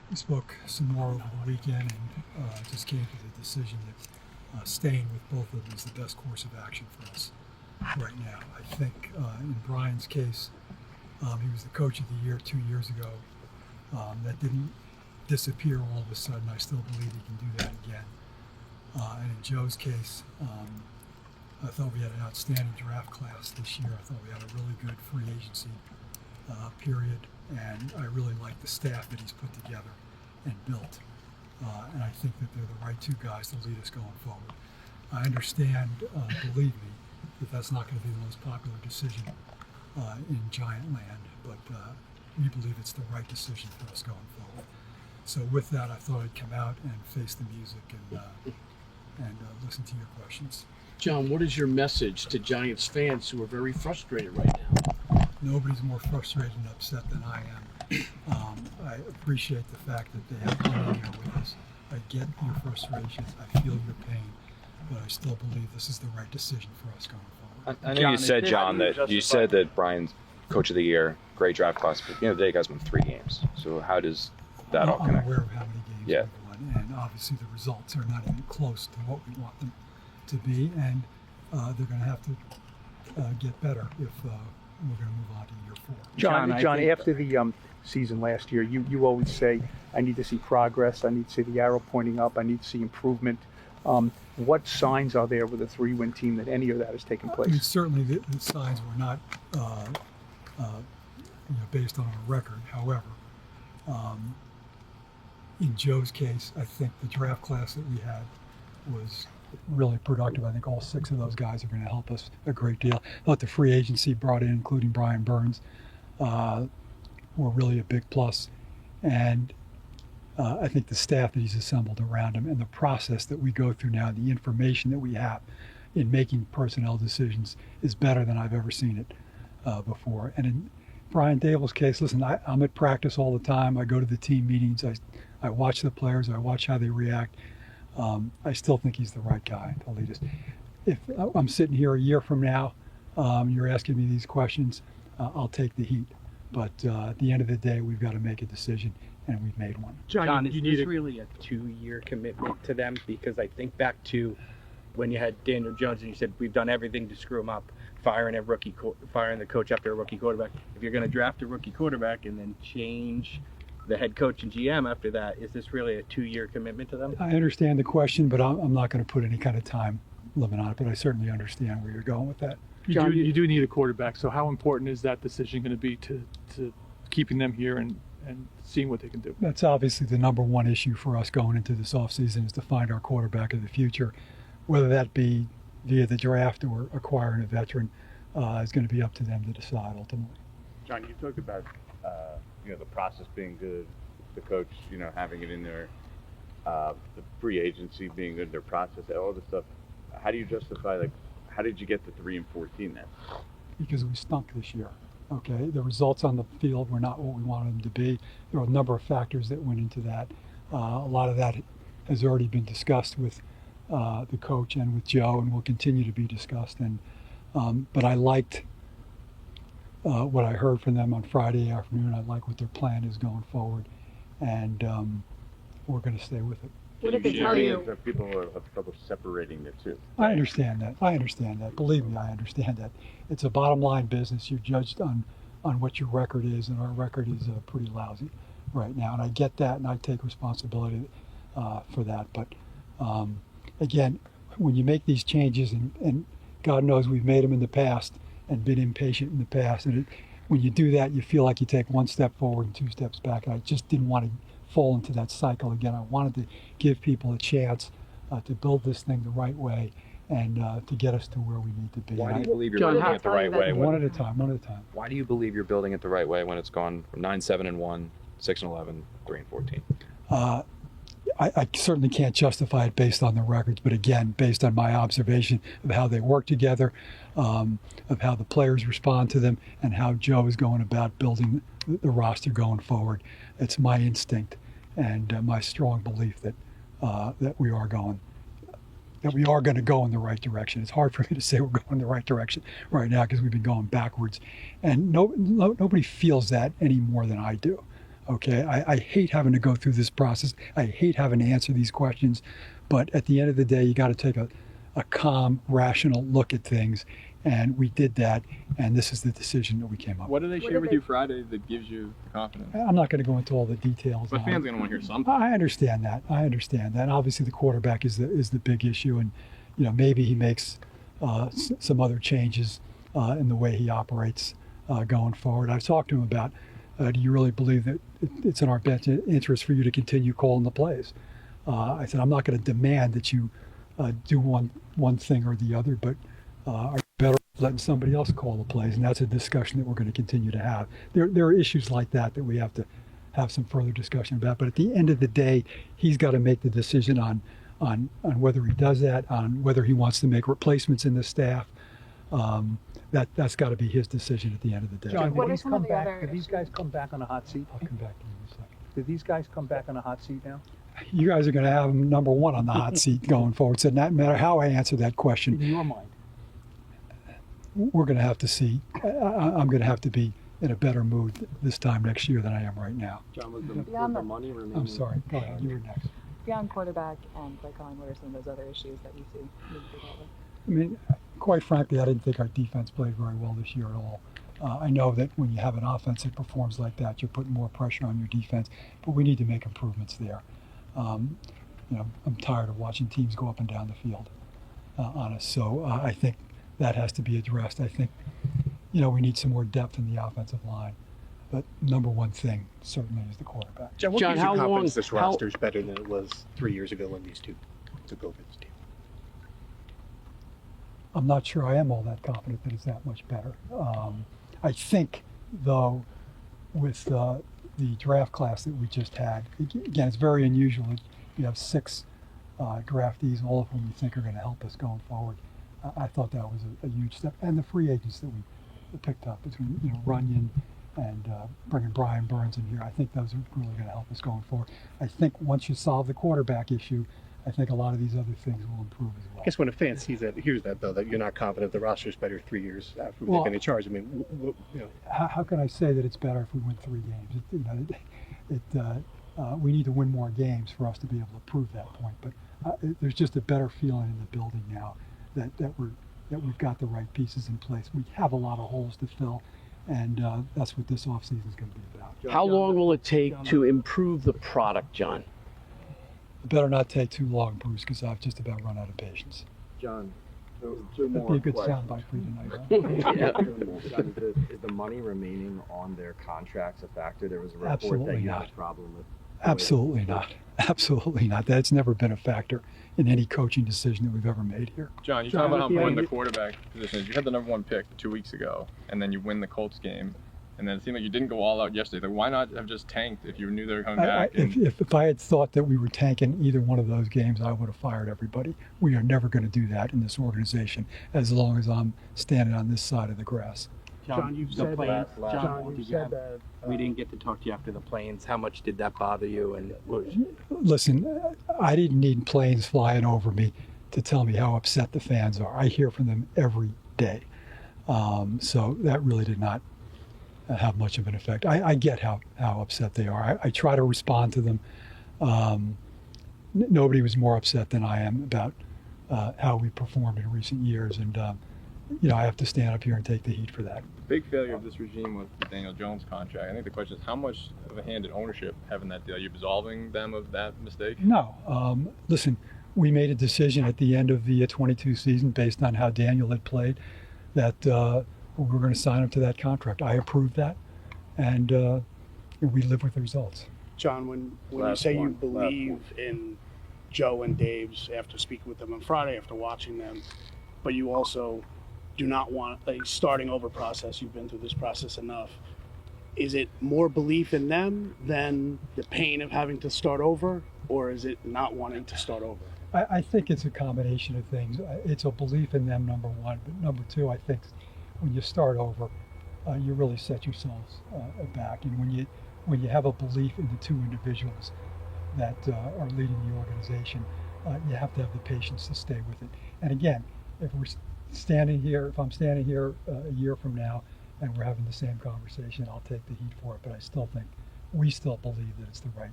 We spoke some more over the weekend and just came to the decision that staying with both of them is the best course of action for us right now. I think in Brian's case, he was the coach of the year 2 years ago. That didn't disappear all of a sudden. I still believe he can do that again. And in Joe's case, I thought we had an outstanding draft class this year. I thought we had a really good free agency period, and I really like the staff that he's put together and built. And I think that they're the right two guys to lead us going forward. I understand, believe me, that that's not going to be the most popular decision in Giant Land, but we believe it's the right decision for us going forward. So with that, I thought I'd come out and face the music and listen to your questions. John, what is your message to Giants fans who are very frustrated right now? Nobody's more frustrated and upset than I am. I appreciate the fact that they have come in here with us. I get your frustrations, I feel your pain, but I still believe this is the right decision for us going forward. I know you said, John, that you said that Brian's coach of the year, great draft class, but at the end of the day, you guys won 3 games. So how does that all connect? I'm aware of how many games we've won, and obviously the results are not even close to what we want them to be, and they're going to have to get better if we're going to move on to year 4. John, after the season last year, you always say, I need to see progress, I need to see the arrow pointing up, I need to see improvement. What signs are there with a 3-win team that any of that has taken place? I mean, certainly the signs were not based on a record. However, in Joe's case, I think the draft class that we had was really productive. I think all 6 of those guys are going to help us a great deal. I thought the free agency brought in, including Brian Burns, were really a big plus. And I think the staff that he's assembled around him and the process that we go through now, the information that we have in making personnel decisions is better than I've ever seen it before. And in Brian Daboll's case, listen, I'm at practice all the time. I go to the team meetings. I watch the players. I watch how they react. I still think he's the right guy to lead us. If I'm sitting here a year from now, you're asking me these questions, I'll take the heat. But at the end of the day, we've got to make a decision, and we've made one. John, is this really a 2-year commitment to them? Because I think back to when you had Daniel Jones and you said, we've done everything to screw him up, firing the coach after a rookie quarterback. If you're going to draft a rookie quarterback and then change the head coach and GM after that, is this really a 2-year commitment to them? I understand the question, but I'm not going to put any kind of time limit on it, but I certainly understand where you're going with that. John, you do need a quarterback, so how important is that decision going to be to keeping them here and seeing what they can do? That's obviously the number one issue for us going into this offseason, is to find our quarterback of the future. Whether that be via the draft or acquiring a veteran is going to be up to them to decide ultimately. John, you talked about the process being good, the coach having it in there, the free agency being good, their process, all this stuff. How do you justify, how did you get to 3-14 then? Because we stunk this year. Okay, the results on the field were not what we wanted them to be. There were a number of factors that went into that. A lot of that has already been discussed with the coach and with Joe, and will continue to be discussed. And but I liked what I heard from them on Friday afternoon. I like what their plan is going forward, and we're going to stay with it. What did they tell you? People have trouble separating the two. I understand that. Believe me, I understand that. It's a bottom line business. You're judged on what your record is, and our record is pretty lousy right now. And I get that, and I take responsibility for that. But again, when you make these changes, and God knows we've made them in the past and been impatient in the past, and when you do that, you feel like you take 1 step forward and 2 steps back. And I just didn't want to fall into that cycle again. I wanted to give people a chance to build this thing the right way and to get us to where we need to be. Why do you believe you're building it the right way? One at a time. Why do you believe you're building it the right way when it's gone from 9-7-1, 6-11, 3-14? I certainly can't justify it based on the records, but again, based on my observation of how they work together, of how the players respond to them, and how Joe is going about building the roster going forward, it's my instinct and my strong belief that we are going to go in the right direction. It's hard for me to say we're going in the right direction right now because we've been going backwards, and nobody feels that any more than I do. Okay, I hate having to go through this process. I hate having to answer these questions, but at the end of the day, you got to take a calm, rational look at things, and we did that, and this is the decision that we came up with. What did they share with you Friday that gives you the confidence? I'm not going to go into all the details. But fans are going to want to hear something. I understand that. Obviously, the quarterback is the big issue, and maybe he makes some other changes in the way he operates going forward. I've talked to him about, do you really believe that it's in our best interest for you to continue calling the plays? I said, I'm not going to demand that you do one thing or the other, but are you better letting somebody else call the plays? And that's a discussion that we're going to continue to have. There are issues like that we have to have some further discussion about. But at the end of the day, he's got to make the decision on whether he does that, on whether he wants to make replacements in the staff. That's got to be his decision at the end of the day. John, What did are these some of come the back? other Did these guys come back on a hot seat? I'll come back to you in a second. Did these guys come back on a hot seat now? You guys are going to have him number one on the hot seat going forward. So no matter how I answer that In question, your mind? we're going to have to see. I'm going to have to be in a better mood this time next year than I am right now. John, was Beyond the the- money remaining? I'm sorry. Go ahead. You were next. beyond quarterback and play calling? What are some of those other issues that you see moving forward? I mean, quite frankly, I didn't think our defense played very well this year at all. I know that when you have an offense that performs like that, you're putting more pressure on your defense, but we need to make improvements there. I'm tired of watching teams go up and down the field on us. So I think that has to be addressed. I think, we need some more depth in the offensive line. But number one thing certainly is the quarterback. John, what John, gives you how long- confidence this how- roster is better than it was 3 years ago when these two took over this team? I'm not sure I am all that confident that it's that much better. I think, though, with the draft class that we just had, again, it's very unusual. You have 6 draftees, all of whom you think are going to help us going forward. I thought that was a huge step. And the free agents that we picked up between, Runyon and bringing Brian Burns in here, I think those are really going to help us going forward. I think once you solve the quarterback issue, I think a lot of these other things will improve as well. I guess when a fan sees that, hears that though, that you're not confident the roster is better 3 years after Well, they've been in charge. I mean, How can I say that it's better if we win 3 games? We need to win more games for us to be able to prove that point. But there's just a better feeling in the building now that we've got the right pieces in place. We have a lot of holes to fill, and that's what this offseason is going to be about. How long will it take to improve the product, John? It better not take too long, Bruce, because I've just about run out of patience. John, two That'd more be a good questions. soundbite for you tonight. Huh? John, is the money remaining on their contracts a factor? There was a report Absolutely that you not. had a problem with. Absolutely not. Absolutely not. That's never been a factor in any coaching decision that we've ever made here. John, you John, talk about at how the important end- the quarterback position is. You had the number 1 pick 2 weeks ago, and then you win the Colts game, and then it seemed like you didn't go all out yesterday. Like, why not have just tanked if you knew they were coming back? If I had thought that we were tanking either one of those games, I would have fired everybody. We are never going to do that in this organization as long as I'm standing on this side of the grass. John, you've said planes, that- John, you did you said have, that. we didn't get to talk to you after the planes. How much did that bother you? And Listen, I didn't need planes flying over me to tell me how upset the fans are. I hear from them every day. So that really did not have much of an effect. I get how upset they are. I try to respond to them. Nobody was more upset than I am about how we performed in recent years. And, I have to stand up here and take the heat for that. Big failure of this regime was the Daniel Jones contract. I think the question is, how much of a hand did ownership have in that deal? Are you absolving them of that mistake? No. Listen, we made a decision at the end of the 22 season based on how Daniel had played that we were going to sign him to that contract. I approved that, and we live with the results. John, when you Last say you one, believe in Joe and Dave's after speaking with them on Friday, after watching them, but you also do not want a starting over process, you've been through this process enough. Is it more belief in them than the pain of having to start over, or is it not wanting to start over? I think it's a combination of things. It's a belief in them, number one, but number two, I think when you start over, you really set yourselves back. And when you have a belief in the 2 individuals that are leading the organization, you have to have the patience to stay with it. And again, if I'm standing here a year from now and we're having the same conversation, I'll take the heat for it. But I still think we still believe that it's the right